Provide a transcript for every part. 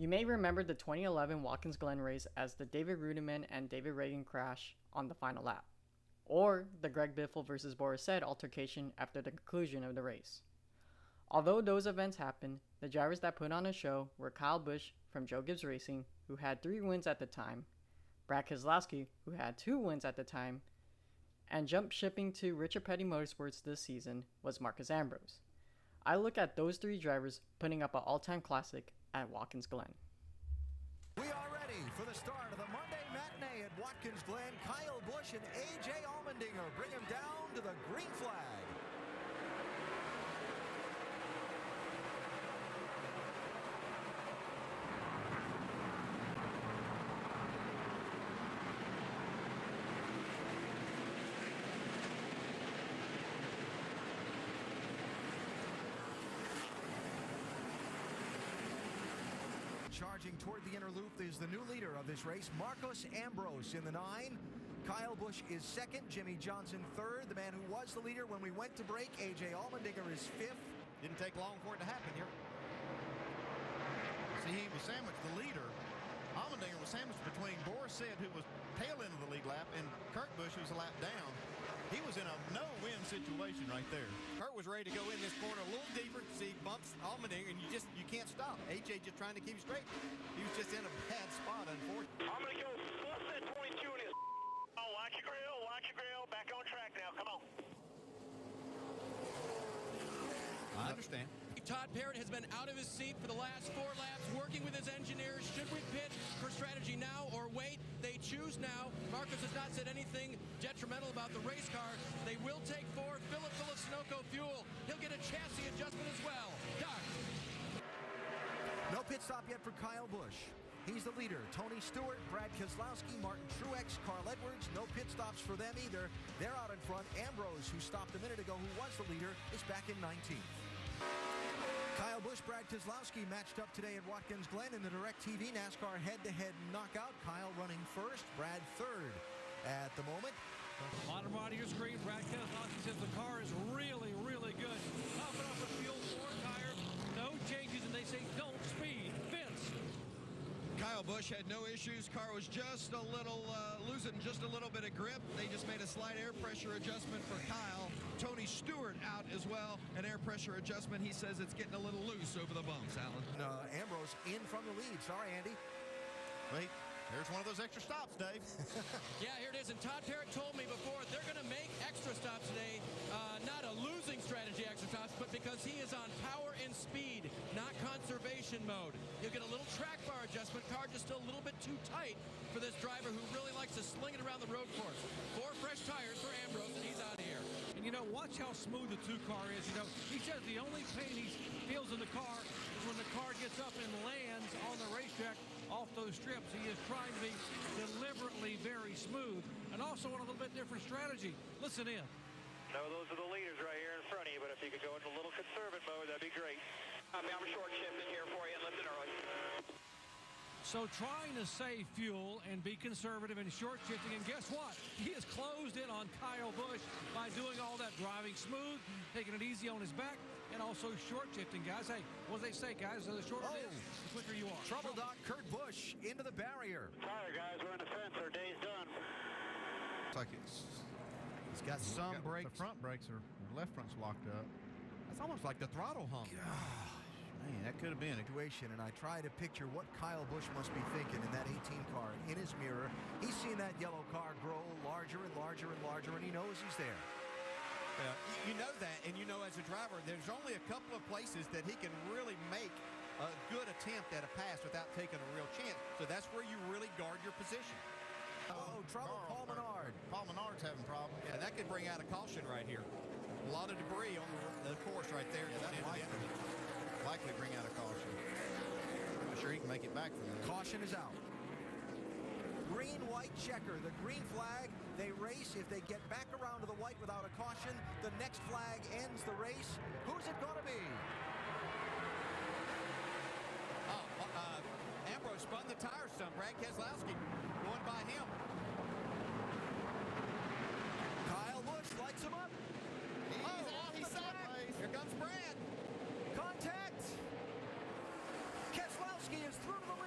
You may remember the 2011 Watkins Glen race as the David Reutimann and David Ragan crash on the final lap, or the Greg Biffle versus Boris altercation after the conclusion of the race. Although those events happened, the drivers that put on a show were Kyle Busch from Joe Gibbs Racing, who had 3 wins at the time, Brad Keselowski, who had 2 wins at the time, and jump shipping to Richard Petty Motorsports this season was Marcos Ambrose. I look at those 3 drivers putting up an all-time classic at Watkins Glen. We are ready for the start of the Monday matinee at Watkins Glen. Kyle Busch and A.J. Allmendinger bring him down to the green flag. Charging toward the inner loop is the new leader of this race, Marcos Ambrose in the 9. Kyle Busch is second, Jimmie Johnson third. The man who was the leader when we went to break, A.J. Allmendinger, is 5th. Didn't take long for it to happen here. See, he was sandwiched, the leader. Allmendinger was sandwiched between Boris, who was tail end of the lead lap, and Kurt Busch, who's a lap down. He was in a no-win situation right there. Kurt was ready to go in this corner a little deeper. See, bumps Allmendinger, and you can't stop. AJ just trying to keep straight. He was just in a bad spot, unfortunately. I'm going to go plus that 22 in his. Oh, watch your grill. Back on track now. Come on. I understand. Todd Parrott has been out of his seat for the last 4 laps, working with his engineers. Should we pit for strategy now or wait? They choose now. Marcos has not said anything detrimental about the race car. They will take 4, fill it full of Sunoco fuel. He'll get a chassis adjustment as well. Doc. No pit stop yet for Kyle Busch. He's the leader. Tony Stewart, Brad Keselowski, Martin Truex, Carl Edwards. No pit stops for them either. They're out in front. Ambrose, who stopped a minute ago, who was the leader, is back in 19th. Kyle Busch, Brad Keselowski matched up today at Watkins Glen in the DirecTV NASCAR head-to-head knockout. Kyle running first, Brad third at the moment. Bottom right of your screen, Brad Keselowski says the car is really, really good. Topping off with fuel, 4 tires, no changes, and they say don't speed. Vince. Kyle Busch had no issues. Car was just a little losing just a little bit of grip. They just made a slight air pressure adjustment for Kyle. Tony Stewart out as well. An air pressure adjustment. He says it's getting a little loose over the bumps, Alan. Ambrose in from the lead. Sorry, Andy. Wait, there's one of those extra stops, Dave. Yeah, here it is. And Todd Parrott told me before they're going to make extra stops today. Not a losing strategy extra stops, but because he is on power and speed, not conservation mode. He'll get a little track bar adjustment. Car just still a little bit too tight for this driver who really likes to sling it around the road course. 4 fresh tires for Ambrose, and he's out of here. And watch how smooth the 2-car is. He says the only pain he feels in the car is when the car gets up and lands on the racetrack off those strips. He is trying to be deliberately very smooth and also on a little bit different strategy. Listen in. No, those are the leaders right here in front of you, but if you could go into a little conservative mode, that'd be great. I'm short shifting here for you and lifting early. So trying to save fuel and be conservative and short shifting, and guess what? He has closed in on Kyle Busch by doing all that, driving smooth, taking it easy on his back, and also short shifting, guys. Hey, what do they say, guys? The shorter it is, the quicker you are. Trouble Doc, Kurt Busch into the barrier. Sorry, guys, we're in the fence. Our day's done. It's like He's got some brakes. The front brakes are left front's locked up. That's almost like the throttle hump. Man, that could have been a Situation, and I try to picture what Kyle Busch must be thinking in that 18 car in his mirror. He's seen that yellow car grow larger and larger and larger, and he knows he's there. You know that, and as a driver, there's only a couple of places that he can really make a good attempt at a pass without taking a real chance. So that's where you really guard your position. Oh, trouble, Paul Menard. Paul Menard's having problems. Yeah, that could bring out a caution right here. A lot of debris on the course right there. Likely bring out a caution. I'm sure he can make it back from there. Caution is out. Green, white checker, the green flag. They race. If they get back around to the white without a caution, the next flag ends the race. Who's it going to be? Ambrose spun the tires some. Brad Keselowski going by him. Kyle Busch lights him up. He's sideways. Here comes Brad. Contact. Keselowski is through to the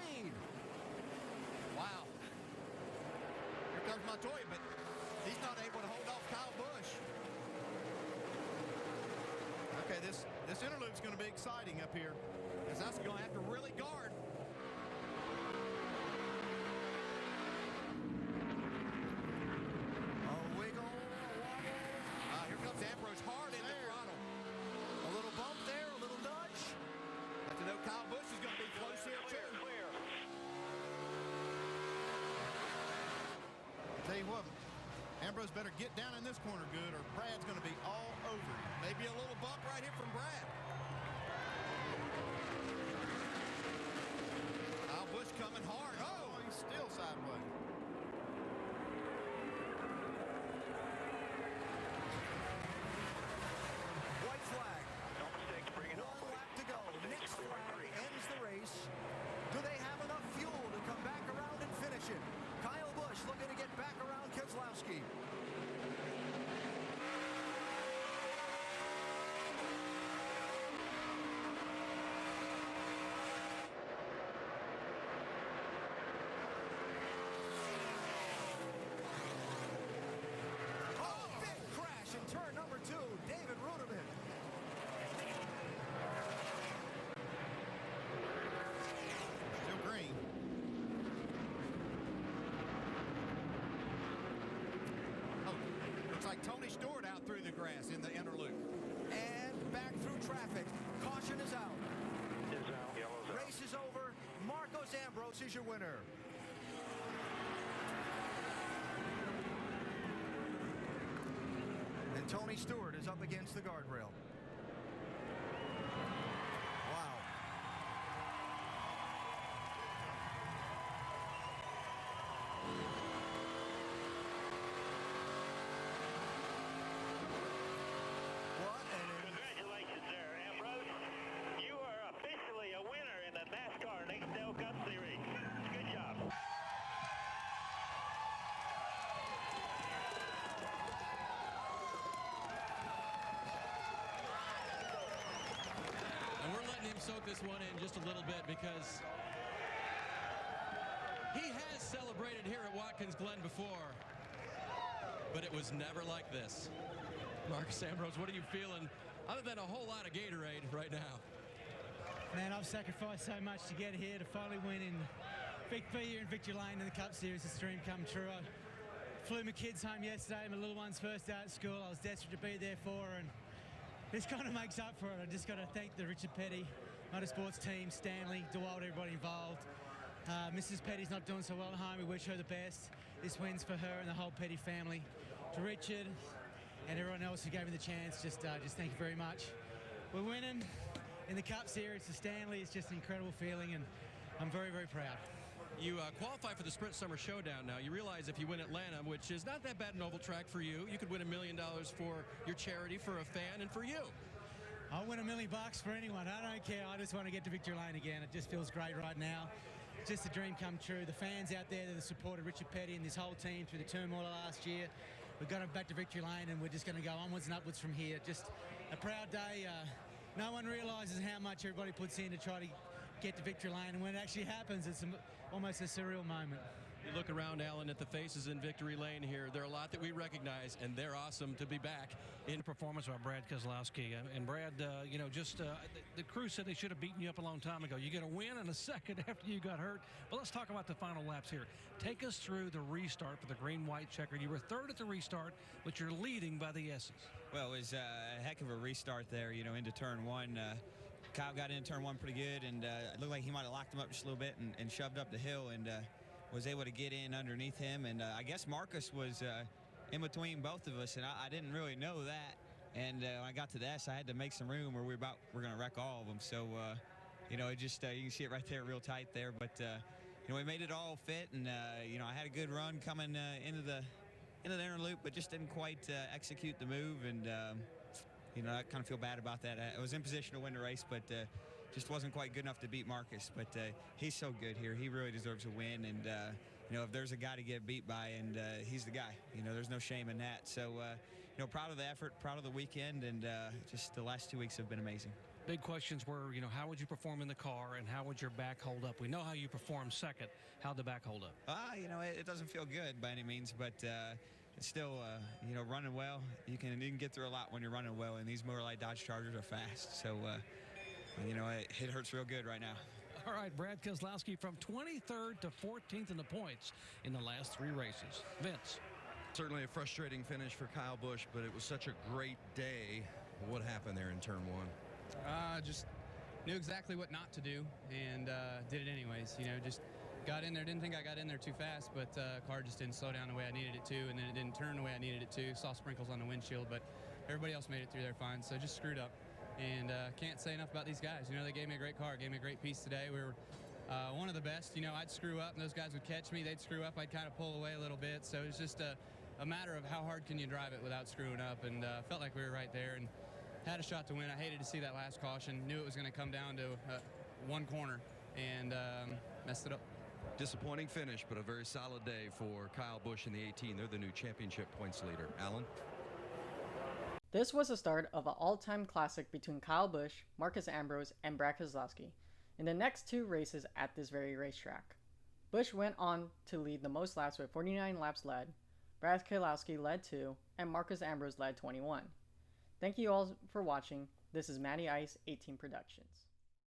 Okay, this interloop's going to be exciting up here. Keselowski's going to have to really guard. A wiggle, a wobble. Here comes Ambrose hard in the throttle. A little bump there, a little nudge. Have to know Kyle Busch is going to be close here too. Clear. Tell you what, Ambrose better get down in this corner good or Brad's going to be all over you. Maybe a little bump right here from Brad. Kyle Busch coming hard. Oh, he's still sideways. White flag. No mistakes, bring it on. One lap to go. Next flag ends the race. Do they have enough fuel to come back around and finish it? Kyle Busch looking to get back around Keselowski. Oh, big crash in turn number 2. David Reutimann. Still green. Oh, looks like Tony Stewart out through the grass in the inner loop. And back through traffic. Caution is out. Is out. Yellow's out. Race is over. Marcos Ambrose is your winner. And Tony Stewart is up against the guardrail. Wow. What an Congratulations there, Ambrose. You are officially a winner in the NASCAR Nextel Cup Series. Good job. And we're letting him soak this one in just a little bit because he has celebrated here at Watkins Glen before, but it was never like this. Marcos Ambrose, what are you feeling other than a whole lot of Gatorade right now? Man, I've sacrificed so much to get here, to finally win in be here in Victory Lane in the Cup Series. It's a dream come true. I flew my kids home yesterday, my little one's first day at school. I was desperate to be there for her, and this kind of makes up for it. I just got to thank the Richard Petty Motorsports team, Stanley, DeWalt, everybody involved. Mrs. Petty's not doing so well at home. We wish her the best. This win's for her and the whole Petty family. To Richard and everyone else who gave me the chance, just thank you very much. We're winning in the Cup Series. To Stanley, it's just an incredible feeling, and I'm very, very proud. You qualify for the Sprint Summer Showdown now. You realize if you win Atlanta, which is not that bad an oval track for you, you could win $1 million for your charity, for a fan, and for you. I'll win $1 million for anyone. I don't care. I just want to get to Victory Lane again. It just feels great right now. It's just a dream come true. The fans out there that supported Richard Petty and this whole team through the turmoil last year, we've got them back to Victory Lane, and we're just going to go onwards and upwards from here. Just a proud day. No one realizes how much everybody puts in to try to get to Victory Lane, and when it actually happens, it's almost a surreal moment. You look around, Alan, at the faces in Victory Lane here. There are a lot that we recognize, and they're awesome to be back in Performance by Brad Keselowski. And Brad, the crew said they should have beaten you up a long time ago. You get a win in a second after you got hurt. But let's talk about the final laps here. Take us through the restart for the green-white checker. You were third at the restart, but you're leading by the S's. Well, it was a heck of a restart there, into turn one. Kyle got into turn one pretty good, and it looked like he might have locked him up just a little bit and shoved up the hill, and was able to get in underneath him. And I guess Marcus was in between both of us, and I didn't really know that. And when I got to the S, I had to make some room, or we're going to wreck all of them. So, it just you can see it right there, real tight there. But we made it all fit, and I had a good run coming into the inner loop, but just didn't quite execute the move. And I kind of feel bad about that. I was in position to win the race, but just wasn't quite good enough to beat Marcus. But he's so good here. He really deserves a win. And, if there's a guy to get beat by, and he's the guy. There's no shame in that. So, proud of the effort, proud of the weekend, and just the last 2 weeks have been amazing. Big questions were, how would you perform in the car, and how would your back hold up? We know how you performed second. How'd the back hold up? It doesn't feel good by any means, but it's still, running well. You can get through a lot when you're running well, and these Miller Lite Dodge Chargers are fast. So, it hurts real good right now. All right, Brad Keselowski from 23rd to 14th in the points in the last 3 races. Vince. Certainly a frustrating finish for Kyle Busch, but it was such a great day. What happened there in turn 1? Just knew exactly what not to do and did it anyways. Just got in there. Didn't think I got in there too fast, but car just didn't slow down the way I needed it to, and then it didn't turn the way I needed it to. Saw sprinkles on the windshield, but everybody else made it through there fine, so just screwed up. And can't say enough about these guys. They gave me a great car, gave me a great piece today. We were one of the best. I'd screw up, and those guys would catch me. They'd screw up. I'd kind of pull away a little bit. So it's just a matter of how hard can you drive it without screwing up. And felt like we were right there and had a shot to win. I hated to see that last caution. Knew it was going to come down to one corner, and messed it up. Disappointing finish, but a very solid day for Kyle Busch in the 18. They're the new championship points leader. Alan? This was the start of an all-time classic between Kyle Busch, Marcos Ambrose, and Brad Keselowski in the next 2 races at this very racetrack. Busch went on to lead the most laps with 49 laps led, Brad Keselowski led 2, and Marcos Ambrose led 21. Thank you all for watching. This is Matty Ice 18 Productions.